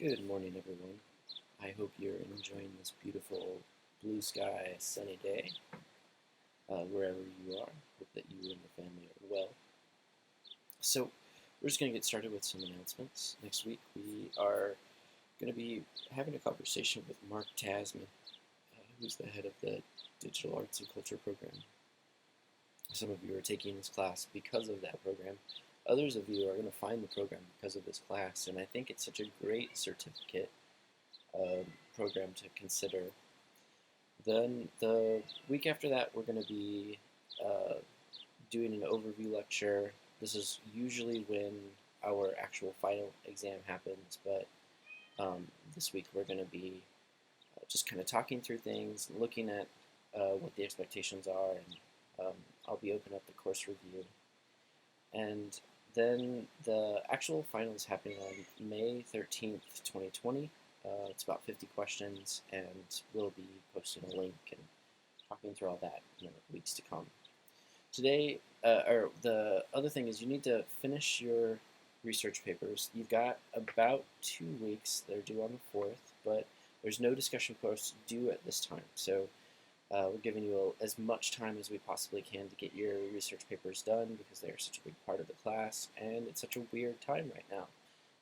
Good morning, everyone. I hope you're enjoying this beautiful blue sky, sunny day, wherever you are. Hope that you and the family are well. So, we're just going to get started with some announcements. Next week, we are going to be having a conversation with Mark Tasman, who's the head of the Digital Arts and Culture program. Some of you are taking this class because of that program. Others of you are going to find the program because of this class, and I think it's such a great certificate program to consider. Then the week after that, we're going to be uh, doing an overview lecture. This is usually when our actual final exam happens, but this week we're going to be just kind of talking through things, looking at what the expectations are, and I'll be opening up the course review. And then the actual final is happening on May 13th, 2020. It's about 50 questions, and we'll be posting a link and talking through all that in the weeks to come. Today, or the other thing is you need to finish your research papers. You've got about 2 weeks. They're due on the 4th, but there's no discussion course due at this time. So we're giving you as much time as we possibly can to get your research papers done because they're such a big part of the class, and it's such a weird time right now.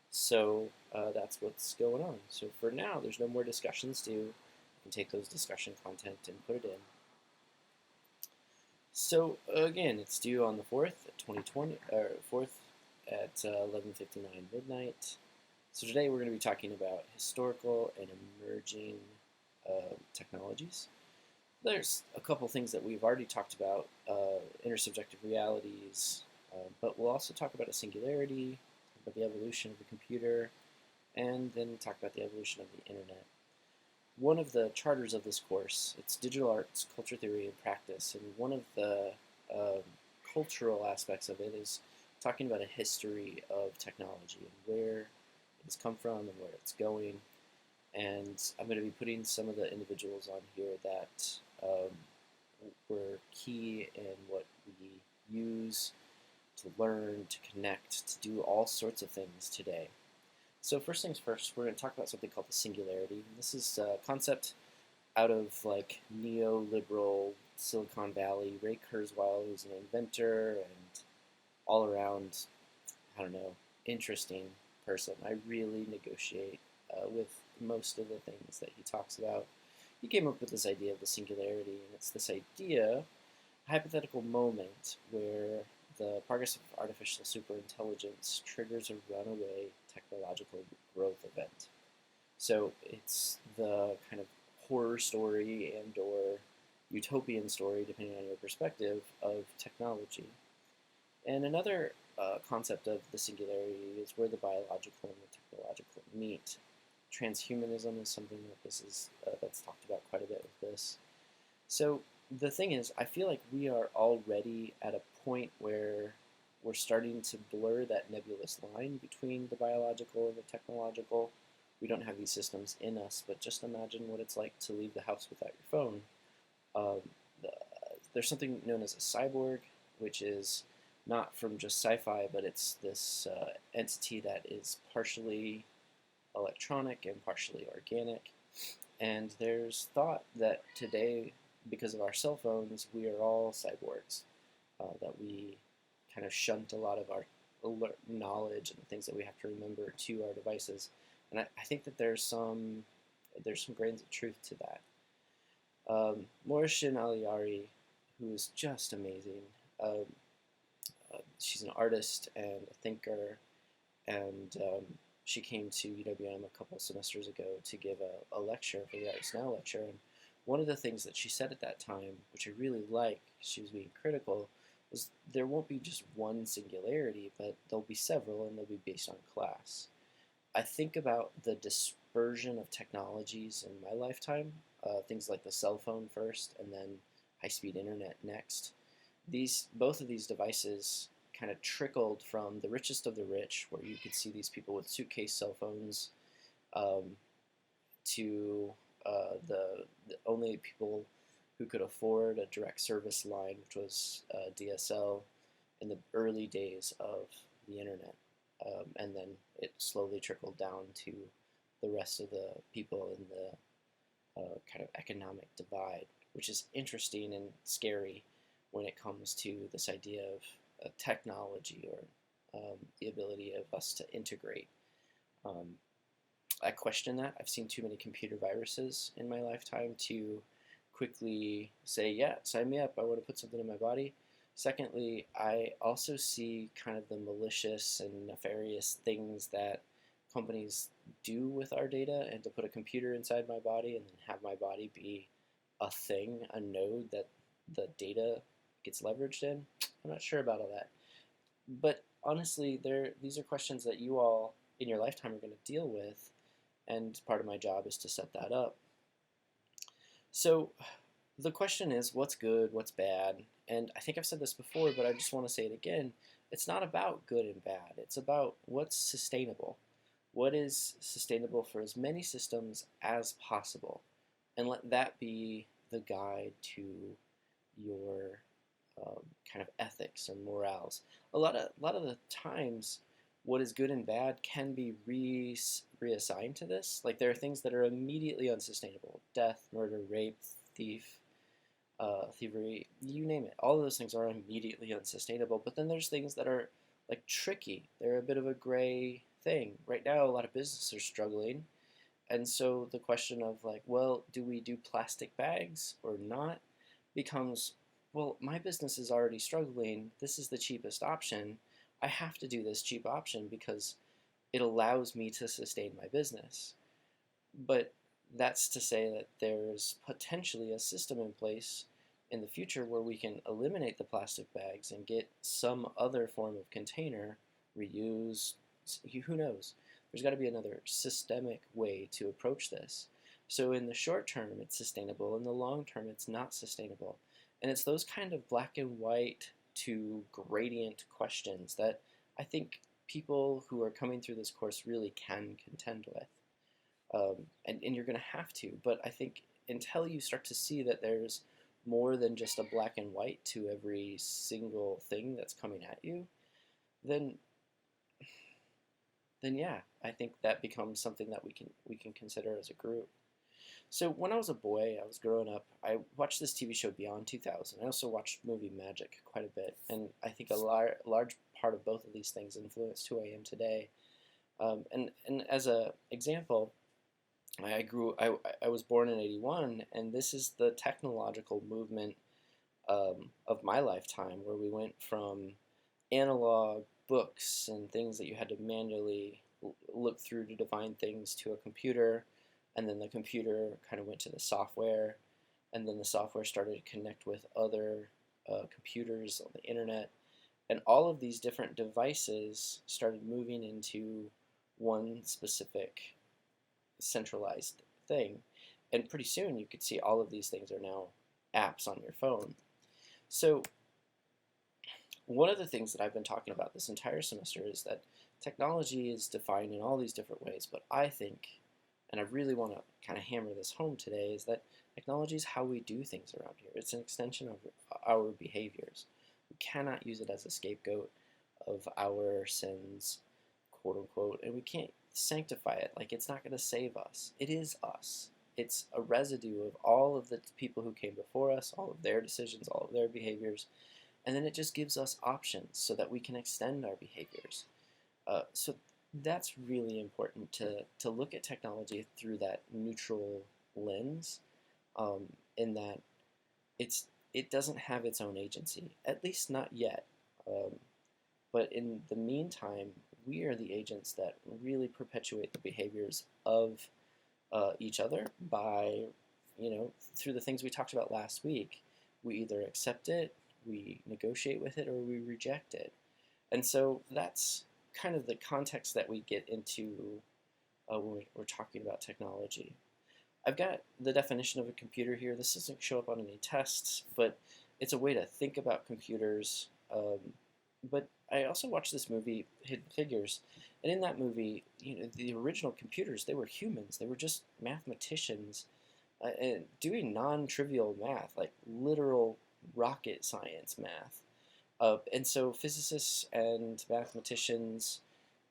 So that's what's going on. So for now, there's no more discussions due. You can take those discussion content and put it in. So again, it's due on the 4th, 2020, or 4th at 11:59 midnight. So today we're going to be talking about historical and emerging technologies. There's a couple things that we've already talked about, intersubjective realities, but we'll also talk about a singularity, talk about the evolution of the computer, and then talk about the evolution of the internet. One of the charters of this course, it's Digital Arts, Culture Theory, and Practice, and one of the cultural aspects of it is talking about a history of technology and where it has come from and where it's going. And I'm going to be putting some of the individuals on here that were key in what we use to learn, to connect, to do all sorts of things today. So first things first, we're going to talk about something called the singularity. This is a concept out of like neoliberal Silicon Valley. Ray Kurzweil, who's an inventor and all around, I don't know, interesting person. I really negotiate with most of the things that he talks about. He came up with this idea of the singularity, and it's this idea, a hypothetical moment where the progress of artificial superintelligence triggers a runaway technological growth event. So it's the kind of horror story and or utopian story, depending on your perspective, of technology. And another concept of the singularity is where the biological and the technological meet. Transhumanism is something that this is that's talked about quite a bit with this. So the thing is, I feel like we are already at a point where we're starting to blur that nebulous line between the biological and the technological. We don't have these systems in us, but just imagine what it's like to leave the house without your phone. Um, the, there's something known as a cyborg, which is not from just sci-fi, but it's this entity that is partially electronic and partially organic. And there's thought that today, because of our cell phones, we are all cyborgs, that we kind of shunt a lot of our knowledge and things that we have to remember to our devices. And I think that there's some grains of truth to that. Mohsin Aliari, who is just amazing. She's an artist and a thinker, and she came to UWM a couple semesters ago to give a lecture for the Arts Now lecture. And one of the things that she said at that time, which I really like, she was being critical, was there won't be just one singularity, but there'll be several, and they'll be based on class. I think about the dispersion of technologies in my lifetime, things like the cell phone first, and then high-speed internet next. Both of these devices kind of trickled from the richest of the rich, where you could see these people with suitcase cell phones, to the only people who could afford a direct service line, which was DSL, in the early days of the internet. And then it slowly trickled down to the rest of the people in the kind of economic divide, which is interesting and scary when it comes to this idea of technology or the ability of us to integrate. Um, I question that. I've seen too many computer viruses in my lifetime to quickly say, yeah, sign me up. I want to put something in my body. Secondly, I also see kind of the malicious and nefarious things that companies do with our data, and to put a computer inside my body and then have my body be a thing, a node that the data gets leveraged in. I'm not sure about all that. But honestly, these are questions that you all in your lifetime are going to deal with, and part of my job is to set that up. So the question is, what's good, what's bad? And I think I've said this before, but I just want to say it again. It's not about good and bad. It's about what's sustainable. What is sustainable for as many systems as possible? And let that be the guide to your kind of ethics and morals. A lot of the times, what is good and bad can be reassigned to this. Like there are things that are immediately unsustainable: death, murder, rape, thievery, you name it. All of those things are immediately unsustainable. But then there's things that are like tricky. They're a bit of a gray thing. Right now, a lot of businesses are struggling. And so the question of like, well, do we do plastic bags or not becomes, well, my business is already struggling. This is the cheapest option. I have to do this cheap option because it allows me to sustain my business. But that's to say that there's potentially a system in place in the future where we can eliminate the plastic bags and get some other form of container, reuse, who knows? There's got to be another systemic way to approach this. So in the short term, it's sustainable. In the long term, it's not sustainable. And it's those kind of black and white to gradient questions that I think people who are coming through this course really can contend with. And you're going to have to. But I think until you start to see that there's more than just a black and white to every single thing that's coming at you, then yeah, I think that becomes something that we can consider as a group. So when I was a boy, I was growing up, I watched this TV show Beyond 2000. I also watched movie Magic quite a bit, and I think a large part of both of these things influenced who I am today. And as an example, I was born in '81, and this is the technological movement of my lifetime, where we went from analog books and things that you had to manually look through to define things to a computer, and then the computer kind of went to the software, and then the software started to connect with other computers on the internet, and all of these different devices started moving into one specific centralized thing. And pretty soon you could see all of these things are now apps on your phone. So one of the things that I've been talking about this entire semester is that technology is defined in all these different ways, but I think, and I really want to kind of hammer this home today, is that technology is how we do things around here. It's an extension of our behaviors. We cannot use it as a scapegoat of our sins, quote unquote, and we can't sanctify it. Like, it's not going to save us. It is us. It's a residue of all of the people who came before us, all of their decisions, all of their behaviors, and then it just gives us options so that we can extend our behaviors. So that's really important to look at technology through that neutral lens, in that it doesn't have its own agency, at least not yet. But in the meantime, we are the agents that really perpetuate the behaviors of each other by, through the things we talked about last week. We either accept it, we negotiate with it, or we reject it. And so that's kind of the context that we get into when we're talking about technology. I've got the definition of a computer here. This doesn't show up on any tests, but it's a way to think about computers. But I also watched this movie, Hidden Figures, and in that movie, the original computers, they were humans. They were just mathematicians and doing non-trivial math, like literal rocket science math. And so physicists and mathematicians,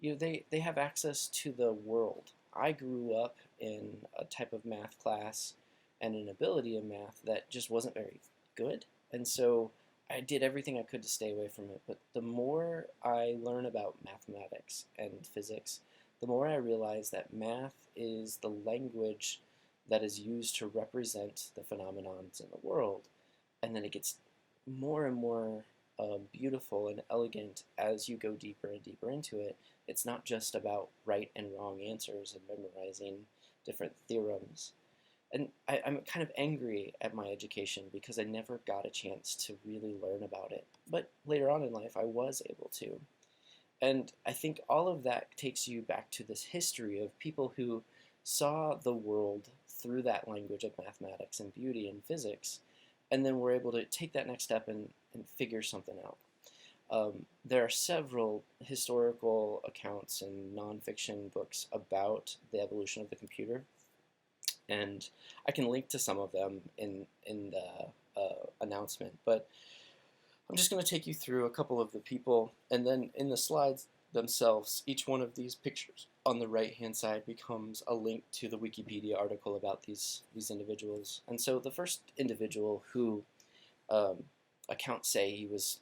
they have access to the world I grew up in a type of math class and an ability in math that just wasn't very good. And so I did everything I could to stay away from it. But the more I learn about mathematics and physics, the more I realize that math is the language that is used to represent the phenomenons in the world. And then it gets more and more beautiful and elegant as you go deeper and deeper into it. It's not just about right and wrong answers and memorizing different theorems. And I'm kind of angry at my education because I never got a chance to really learn about it. But later on in life, I was able to. And I think all of that takes you back to this history of people who saw the world through that language of mathematics and beauty and physics, and then were able to take that next step and figure something out. There are several historical accounts and nonfiction books about the evolution of the computer, and I can link to some of them in the announcement. But I'm just going to take you through a couple of the people, and then in the slides themselves, each one of these pictures on the right-hand side becomes a link to the Wikipedia article about these individuals. And so the first individual who accounts say he was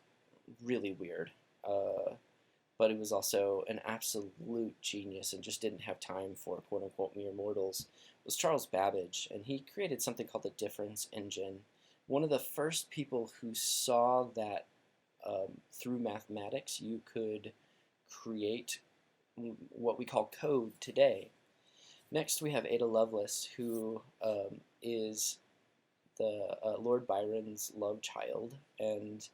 really weird, but he was also an absolute genius and just didn't have time for quote-unquote mere mortals, was Charles Babbage, and he created something called the difference engine. One of the first people who saw that through mathematics you could create what we call code today. Next we have Ada Lovelace, who is the Lord Byron's love child, and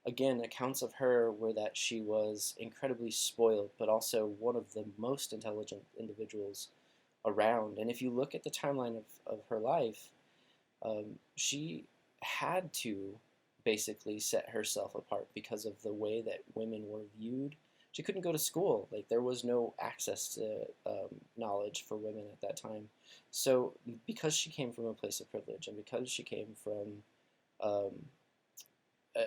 again, accounts of her were that she was incredibly spoiled, but also one of the most intelligent individuals around. And if you look at the timeline of her life, she had to basically set herself apart because of the way that women were viewed. She couldn't go to school. Like, there was no access to knowledge for women at that time. So because she came from a place of privilege, and because she came from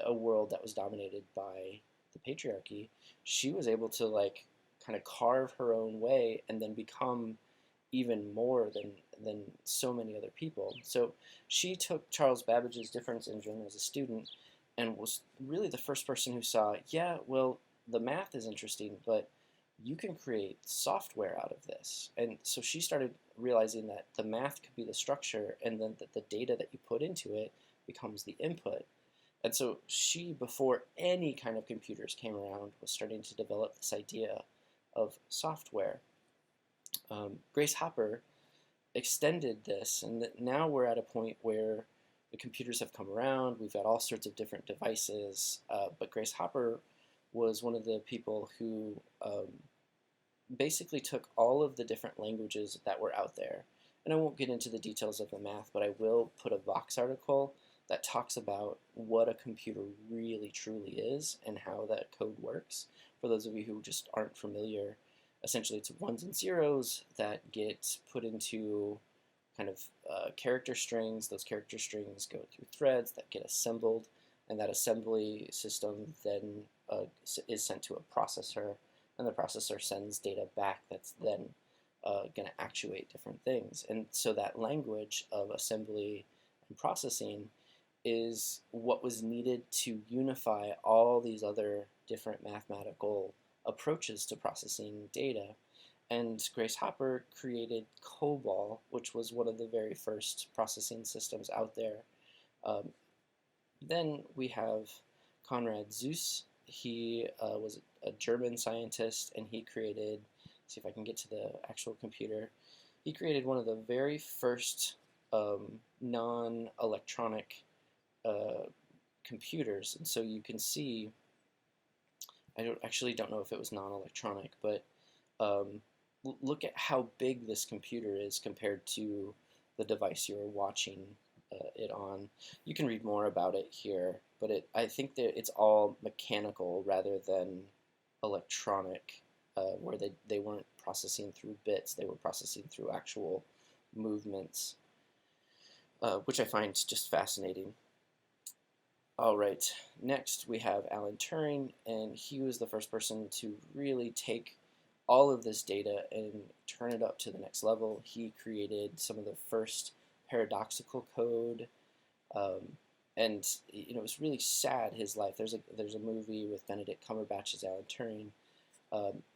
a world that was dominated by the patriarchy, she was able to like kind of carve her own way and then become even more than so many other people. So she took Charles Babbage's difference engine as a student and was really the first person who saw, yeah, well, the math is interesting, but you can create software out of this. And so she started realizing that the math could be the structure, and then that the data that you put into it becomes the input. And so she, before any kind of computers came around, was starting to develop this idea of software. Grace Hopper extended this, and now we're at a point where the computers have come around. We've got all sorts of different devices, but Grace Hopper was one of the people who basically took all of the different languages that were out there. And I won't get into the details of the math, but I will put a Vox article that talks about what a computer really truly is and how that code works. For those of you who just aren't familiar, essentially it's ones and zeros that get put into kind of character strings. Those character strings go through threads that get assembled, and that assembly system then is sent to a processor, and the processor sends data back that's then going to actuate different things. And so that language of assembly and processing is what was needed to unify all these other different mathematical approaches to processing data. And Grace Hopper created COBOL, which was one of the very first processing systems out there. Then we have Konrad Zuse. He was a German scientist, and he created, see if I can get to the actual computer, he created one of the very first non-electronic computers. And so you can see, I don't know if it was non-electronic, but look at how big this computer is compared to the device you're watching it on. You can read more about it here, but I think that it's all mechanical rather than electronic, where they weren't processing through bits, they were processing through actual movements, which I find just fascinating. All right, next we have Alan Turing, and he was the first person to really take all of this data and turn it up to the next level. He created some of the first paradoxical code, um, and it was really sad, his life. There's a movie with Benedict Cumberbatch as Alan Turing.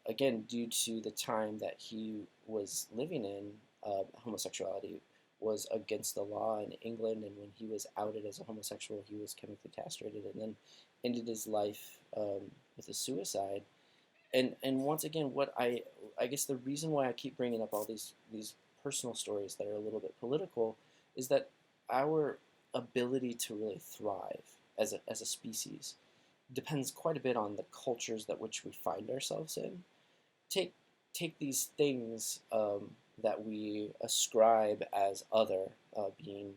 Again, due to the time that he was living in, homosexuality was against the law in England, and when he was outed as a homosexual, he was chemically castrated, and then ended his life with a suicide. And once again, what I guess the reason why I keep bringing up all these personal stories that are a little bit political is that our ability to really thrive as a species depends quite a bit on the cultures that which we find ourselves in. Take take these things that we ascribe as other, being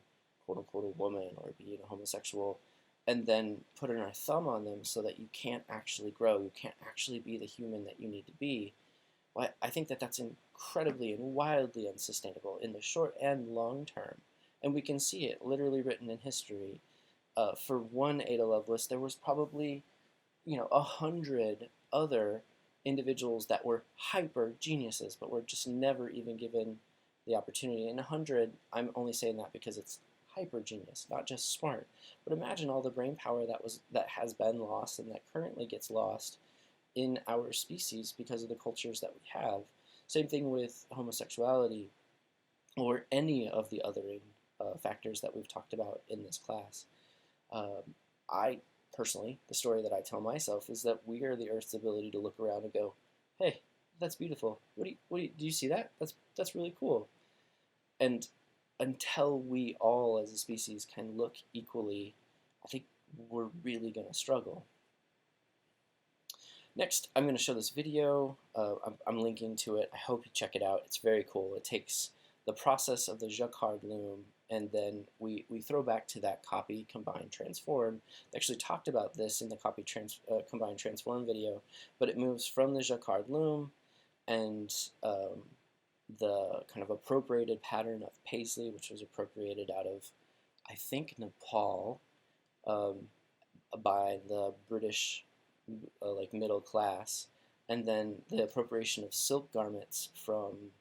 quote unquote a woman or being a homosexual, and then putting our thumb on them so that you can't actually grow, you can't actually be the human that you need to be. Well, I think that that's incredibly and wildly unsustainable in the short and long term. And we can see it literally written in history. For one Ada Lovelace, there was probably 100 other individuals that were hyper geniuses, but were just never even given the opportunity. And 100, I'm only saying that because it's hyper genius, not just smart. But imagine all the brain power that has been lost and that currently gets lost in our species because of the cultures that we have. Same thing with homosexuality or any of the othering factors that we've talked about in this class. I personally, the story that I tell myself is that we are the Earth's ability to look around and go, "Hey, that's beautiful. Do you see that? That's really cool." And until we all as a species can look equally, I think we're really going to struggle. Next, I'm going to show this video. I'm linking to it. I hope you check it out. It's very cool. It takes the process of the Jacquard loom, and then we throw back to that copy, combine, transform. I actually talked about this in the copy, combine, transform video, but it moves from the Jacquard loom and the kind of appropriated pattern of Paisley, which was appropriated out of, I think, Nepal, by the British like middle class, and then the appropriation of silk garments from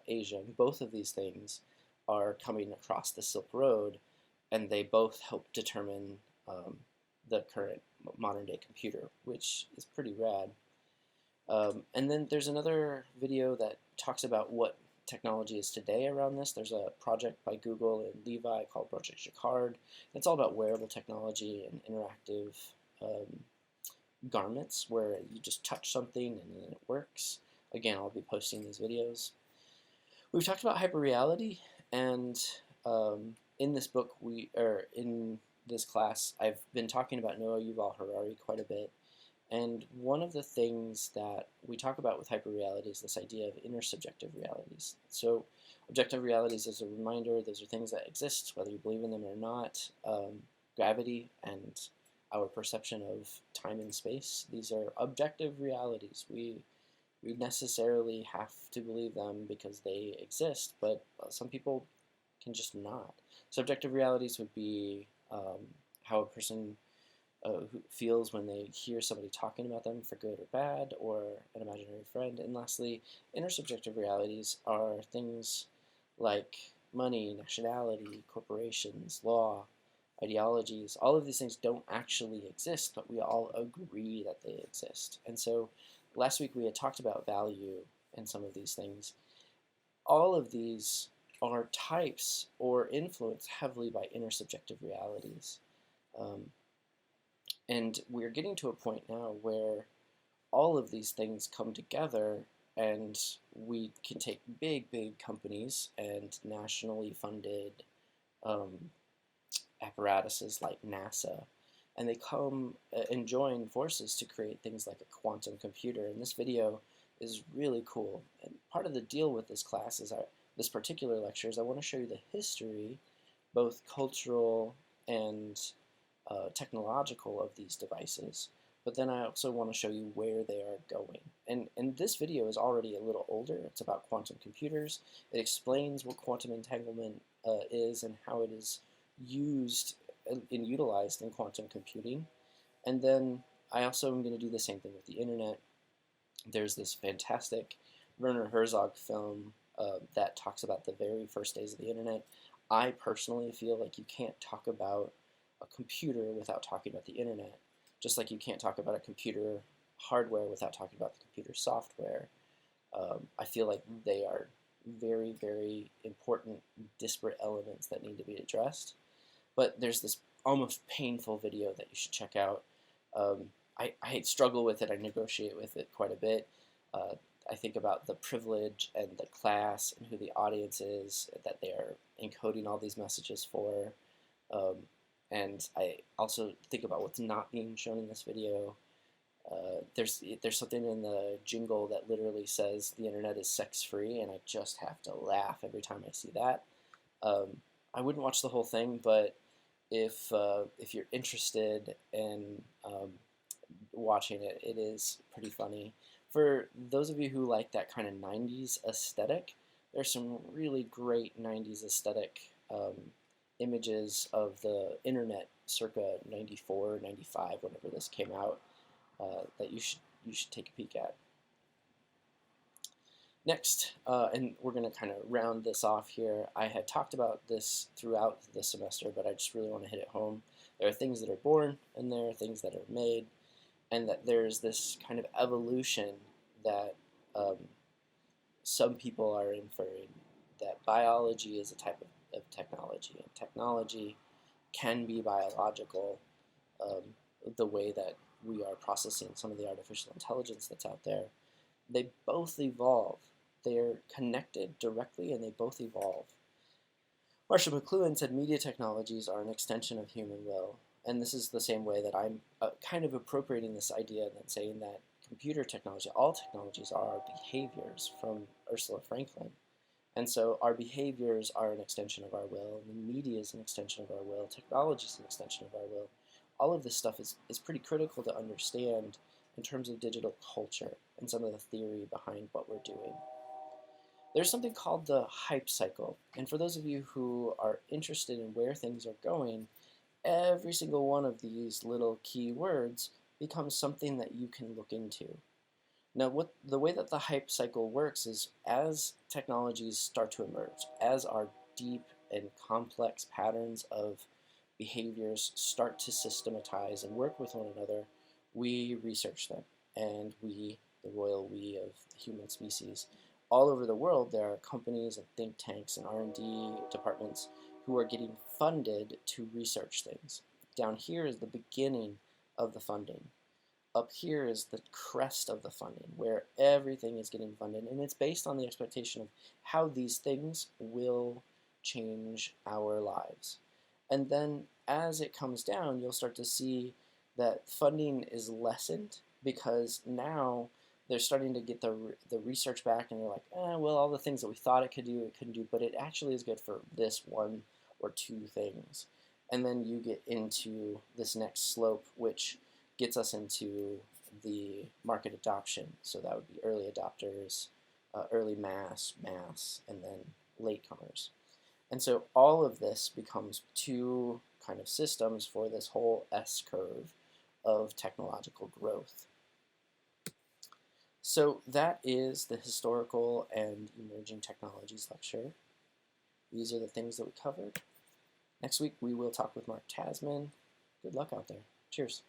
Asia. Both of these things are coming across the Silk Road, and they both help determine the current modern day computer, which is pretty rad. And then there's another video that talks about what technology is today around this. There's a project by Google and Levi called Project Jacquard. It's all about wearable technology and interactive garments where you just touch something and then it works. Again, I'll be posting these videos. We've talked about hyperreality, and in this book, in this class, I've been talking about Noah Yuval Harari quite a bit. And one of the things that we talk about with hyperreality is this idea of intersubjective realities. So objective realities, as a reminder, those are things that exist, whether you believe in them or not. Gravity and our perception of time and space, these are objective realities. We necessarily have to believe them because they exist, but some people can just not. Subjective realities would be how a person who feels when they hear somebody talking about them for good or bad, or an imaginary friend. And lastly, intersubjective realities are things like money, nationality, corporations, law, ideologies. All of these things don't actually exist, but we all agree that they exist. And so last week we had talked about value and some of these things. All of these are types or influenced heavily by intersubjective realities. And we're getting to a point now where all of these things come together, and we can take big companies and nationally funded apparatuses like NASA, and they come and join forces to create things like a quantum computer. And this video is really cool. And part of the deal with this class is this particular lecture is I want to show you the history, both cultural and technological, of these devices, but then I also want to show you where they are going. And this video is already a little older. It's about quantum computers. It explains what quantum entanglement is and how it is used and utilized in quantum computing. And then I also am going to do the same thing with the internet. There's this fantastic Werner Herzog film that talks about the very first days of the internet. I personally feel like you can't talk about a computer without talking about the internet, just like you can't talk about a computer hardware without talking about the computer software. I feel like they are very, very important, disparate elements that need to be addressed. But there's this almost painful video that you should check out. I struggle with it. I negotiate with it quite a bit. Uh, I think about the privilege and the class and who the audience is that they are encoding all these messages for. Um, and I also think about what's not being shown in this video. There's something in the jingle that literally says the internet is sex free, and I just have to laugh every time I see that. I wouldn't watch the whole thing, but if you're interested in watching it, it is pretty funny. For those of you who like that kind of 90s aesthetic, there's some really great 90s aesthetic images of the internet circa 94, 95, whenever this came out, that you should take a peek at. Next, and we're going to kind of round this off here. I had talked about this throughout the semester, but I just really want to hit it home. There are things that are born, and there are things that are made, and that there's this kind of evolution that some people are inferring, that biology is a type of technology, and technology can be biological, the way that we are processing some of the artificial intelligence that's out there. They both evolve. They're connected directly, and they both evolve. Marshall McLuhan said media technologies are an extension of human will. And this is the same way that I'm kind of appropriating this idea and then saying that computer technology, all technologies are our behaviors, from Ursula Franklin. And so our behaviors are an extension of our will, and the media is an extension of our will, technology is an extension of our will. All of this stuff is pretty critical to understand in terms of digital culture and some of the theory behind what we're doing. There's something called the hype cycle, and for those of you who are interested in where things are going, every single one of these little key words becomes something that you can look into. Now, the way that the hype cycle works is as technologies start to emerge, as our deep and complex patterns of behaviors start to systematize and work with one another, we research them, and we, the royal we of the human species, all over the world, there are companies and think tanks and R&D departments who are getting funded to research things. Down here is the beginning of the funding. Up here is the crest of the funding, where everything is getting funded, and it's based on the expectation of how these things will change our lives. And then as it comes down, you'll start to see that funding is lessened, because now they're starting to get the research back, and they're like, well, all the things that we thought it couldn't do, but it actually is good for this one or two things. And then you get into this next slope, which gets us into the market adoption. So that would be early adopters, early mass, and then latecomers. And so all of this becomes two kind of systems for this whole S-curve of technological growth. So that is the historical and emerging technologies lecture. These are the things that we covered. Next week we will talk with Mark Tasman. Good luck out there. Cheers.